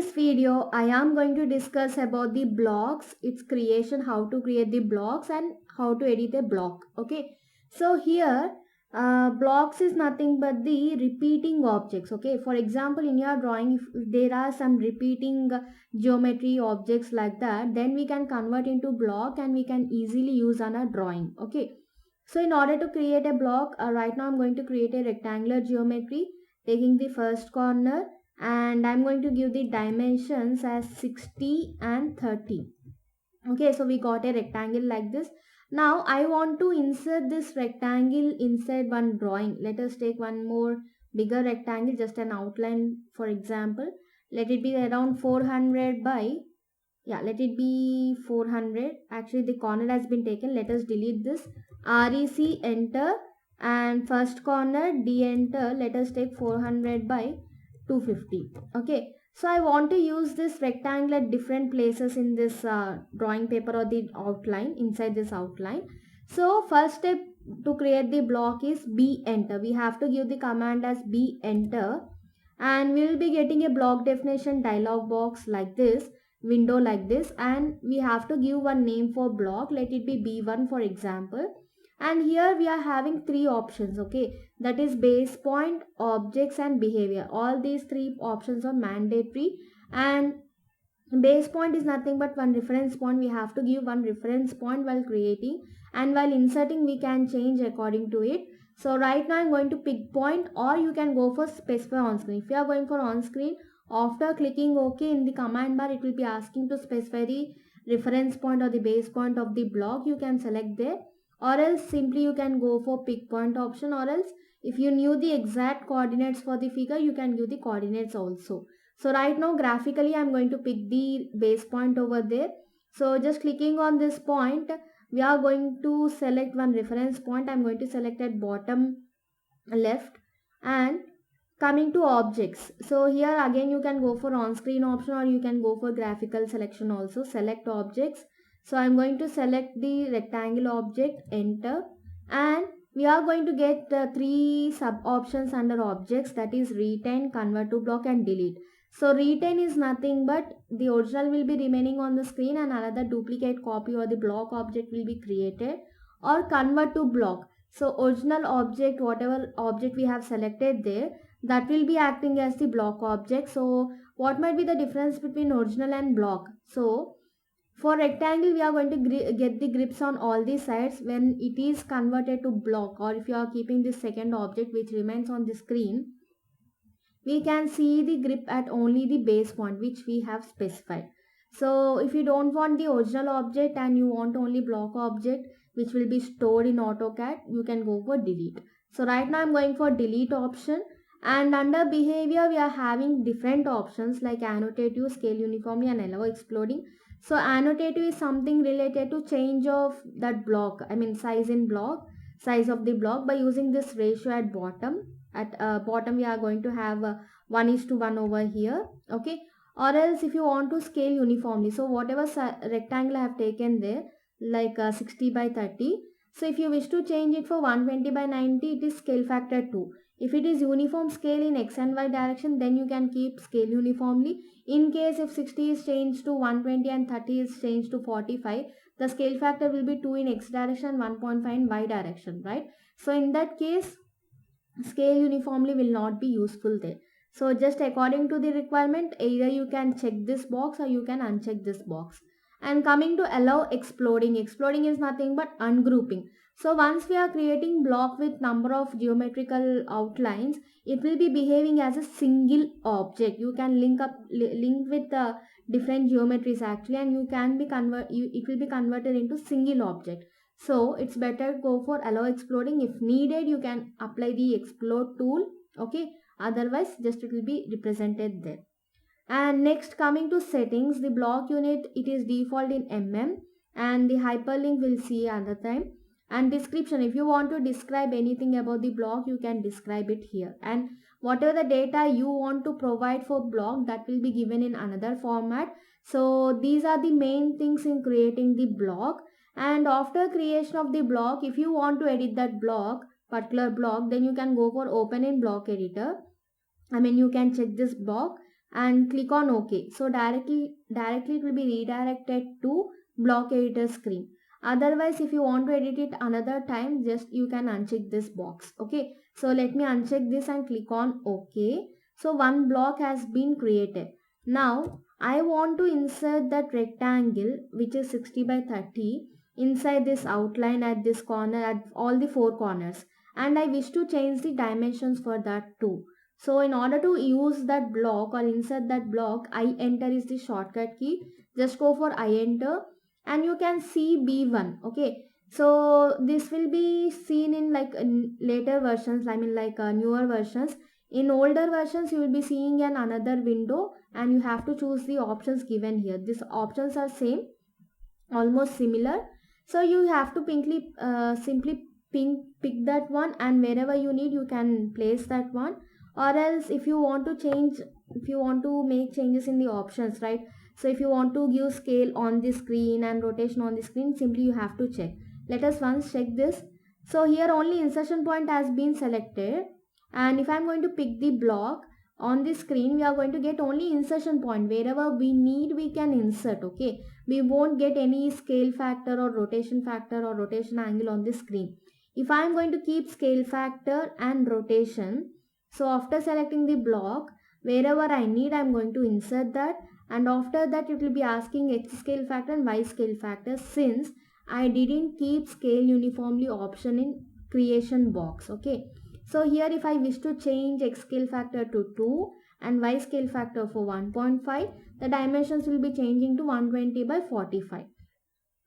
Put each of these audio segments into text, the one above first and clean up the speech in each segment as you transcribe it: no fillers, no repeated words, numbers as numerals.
this video, I am going to discuss about the blocks, its creation, how to create the blocks and how to edit a block. Okay. So here, blocks is nothing but the repeating objects. Okay. For example, in your drawing, if there are some repeating geometry objects like that, then we can convert into block and we can easily use on a drawing. Okay. So in order to create a block, right now I'm going to create a rectangular geometry, taking the first corner, and I'm going to give the dimensions as 60 and 30. Okay, so we got a rectangle like this. Now I want to insert this rectangle inside one drawing. Let us take one more bigger rectangle, just an outline for example. Let it be around 400 by, yeah, let it be 400. Actually the corner has been taken. Let us delete this. REC enter, and first corner D enter. Let us take 400 by 250. Okay, so I want to use this rectangle at different places in this drawing paper or the outline, inside this outline. So first step to create the block is B enter. We have to give the command as B enter, and we will be getting a block definition dialog box like this, window like this, and we have to give one name for block. Let it be B1 for example. And here we are having three options. Okay, that is base point, objects and behavior. All these three options are mandatory, and base point is nothing but one reference point. We have to give one reference point while creating, and while inserting we can change according to it. So right now I'm going to pick point, or you can go for specify on screen. If you are going for on screen, after clicking OK in the command bar, it will be asking to specify the reference point or the base point of the block. You can select there, or else simply you can go for pick point option, or else if you knew the exact coordinates for the figure, you can give the coordinates also. So right now graphically I'm going to pick the base point over there. So just clicking on this point, we are going to select one reference point. I'm going to select at bottom left, and coming to objects. So here again you can go for on screen option, or you can go for graphical selection also. Select objects. So I'm going to select the rectangle object, enter, and we are going to get three sub options under objects, that is retain, convert to block and delete. So retain is nothing but the original will be remaining on the screen and another duplicate copy or the block object will be created. Or convert to block. So original object, whatever object we have selected there, that will be acting as the block object. So what might be the difference between original and block? So for rectangle, we are going to get the grips on all the sides when it is converted to block, or if you are keeping this second object which remains on the screen, we can see the grip at only the base point which we have specified. So if you don't want the original object and you want only block object which will be stored in AutoCAD, you can go for delete. So right now I'm going for delete option, and under behavior we are having different options like annotative, scale uniformly and allow exploding. So annotative is something related to change of that block, I mean size in block, size of the block by using this ratio at bottom. At bottom we are going to have 1:1 over here. Okay, or else if you want to scale uniformly, so whatever rectangle I have taken there, like 60 by 30, so if you wish to change it for 120 by 90, it is scale factor 2. If it is uniform scale in x and y direction, then you can keep scale uniformly. In case if 60 is changed to 120 and 30 is changed to 45, the scale factor will be 2 in x direction, 1.5 in y direction, right? So in that case, scale uniformly will not be useful there. So just according to the requirement, either you can check this box or you can uncheck this box. And coming to allow exploding, exploding is nothing but ungrouping. So once we are creating block with number of geometrical outlines, it will be behaving as a single object. You can link with the different geometries actually, and you can be it will be converted into single object. So it's better go for allow exploding. If needed, you can apply the explode tool. Okay, otherwise just it will be represented there. And next, coming to settings, the block unit, it is default in and the hyperlink we'll see another time. And description, if you want to describe anything about the block, you can describe it here. And whatever the data you want to provide for block, that will be given in another format. So these are the main things in creating the block. And after creation of the block, if you want to edit that block, particular block, then you can go for open in block editor. I mean, you can check this block and click on OK. So directly it will be redirected to block editor screen. Otherwise, if you want to edit it another time, just you can uncheck this box. Okay, so let me uncheck this and click on OK. So one block has been created. Now I want to insert that rectangle which is 60 by 30 inside this outline at this corner, at all the four corners, and I wish to change the dimensions for that too. So in order to use that block or insert that block, I enter is the shortcut key. Just go for I enter and you can see B1. Okay. So this will be seen in like later versions, I mean like newer versions. In older versions, you will be seeing an another window and you have to choose the options given here. These options are same, almost similar. So you have to simply pick that one, and wherever you need you can place that one. Or else if you want to change, if you want to make changes in the options, right? So if you want to give scale on the screen and rotation on the screen, simply you have to check. Let us once check this. So here only insertion point has been selected, and if I'm going to pick the block on the screen, we are going to get only insertion point. Wherever we need we can insert. Okay, we won't get any scale factor or rotation angle on the screen. If I am going to keep scale factor and rotation, so after selecting the block, wherever I need I am going to insert that, and after that it will be asking X scale factor and Y scale factor, since I didn't keep scale uniformly option in creation box. Okay, so here if I wish to change X scale factor to 2 and Y scale factor for 1.5, the dimensions will be changing to 120 by 45.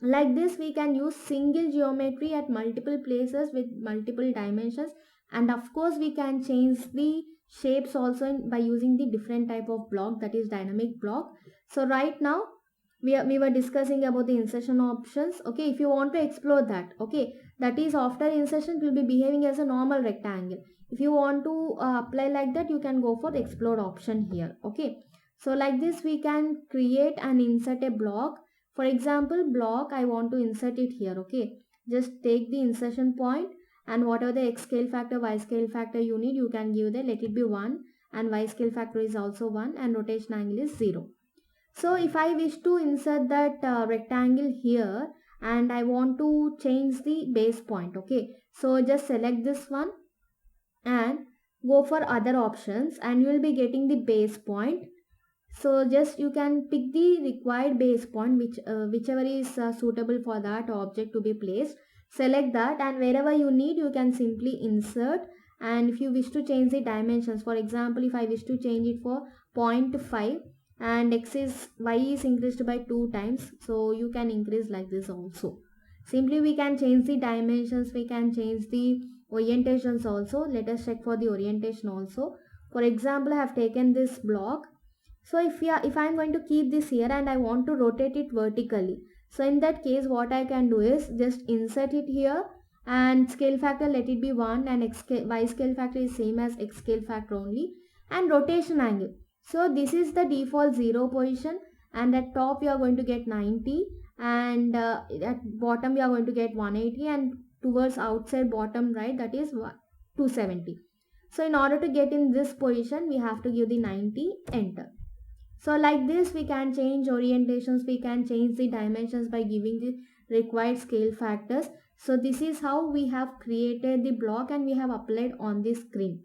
Like this we can use single geometry at multiple places with multiple dimensions, and of course we can change the shapes also by using the different type of block, that is dynamic block. So right now we were discussing about the insertion options. Okay, if you want to explore that, okay, that is after insertion it will be behaving as a normal rectangle. If you want to apply like that, you can go for the explore option here. Okay, so like this we can create and insert a block. For example, block I want to insert it here. Okay, just take the insertion point, and whatever the X scale factor, Y scale factor you need, you can give there. Let it be 1, and Y scale factor is also 1, and rotation angle is 0. So if I wish to insert that rectangle here and I want to change the base point, okay, so just select this one and go for other options and you will be getting the base point. So just you can pick the required base point, whichever is suitable for that object to be placed. Select that, and wherever you need you can simply insert. And if you wish to change the dimensions, for example if I wish to change it for 0.5 and y is increased by 2 times, so you can increase like this also. Simply we can change the dimensions, we can change the orientations also. Let us check for the orientation also. For example, I have taken this block. So if I'm going to keep this here and I want to rotate it vertically, so in that case what I can do is just insert it here, and scale factor let it be 1, and y scale factor is same as X scale factor only, and rotation angle. So this is the default 0 position, and at top we are going to get 90, and at bottom we are going to get 180, and towards outside bottom right, that is 270. So in order to get in this position we have to give the 90, enter. So like this we can change orientations, we can change the dimensions by giving the required scale factors. So this is how we have created the block and we have applied on the screen.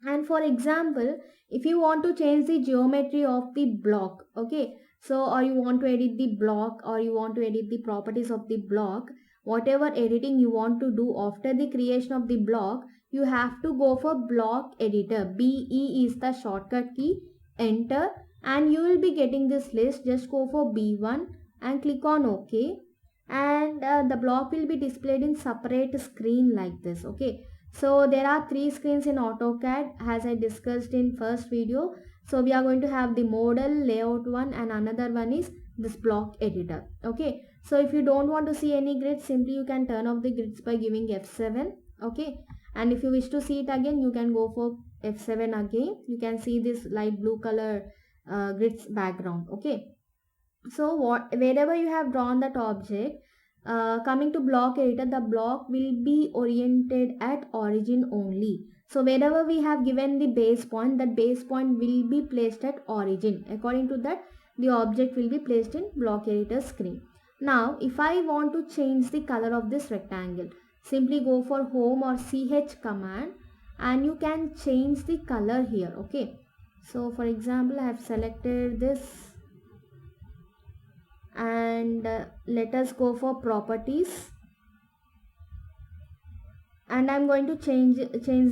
And for example, if you want to change the geometry of the block, okay, so or you want to edit the block, or you want to edit the properties of the block, whatever editing you want to do after the creation of the block, you have to go for block editor. BE is the shortcut key, enter, and you will be getting this list. Just go for B1 and click on OK, and the block will be displayed in separate screen like this. Okay, so there are 3 screens in AutoCAD as I discussed in first video. So we are going to have the model, layout one, and another one is this block editor. Okay, so if you don't want to see any grids, simply you can turn off the grids by giving F7. Okay, and if you wish to see it again, you can go for F7 again. You can see this light blue color grids background. Okay, so wherever you have drawn that object, coming to block editor, the block will be oriented at origin only. So wherever we have given the base point, that base point will be placed at origin. According to that, the object will be placed in block editor screen. Now if I want to change the color of this rectangle, simply go for home or ch command and you can change the color here. Okay, so for example I have selected this and let us go for properties, and I'm going to change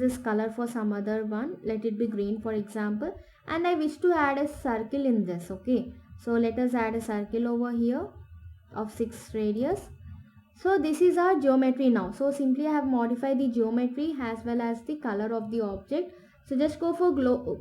this color for some other one. Let it be green for example, and I wish to add a circle in this. Okay, so let us add a circle over here of 6 radius. So this is our geometry now. So simply I have modified the geometry as well as the color of the object. So just go for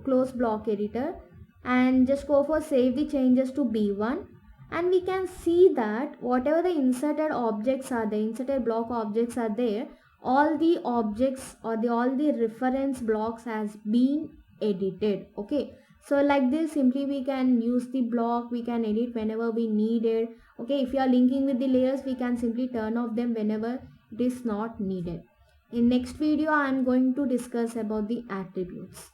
close block editor and just go for save the changes to B1, and we can see that whatever the inserted objects are, the inserted block objects are there, all the objects or all the reference blocks has been edited. Okay, so like this simply we can use the block, we can edit whenever we need it. Okay, if you are linking with the layers, we can simply turn off them whenever it is not needed. In next video I am going to discuss about the attributes.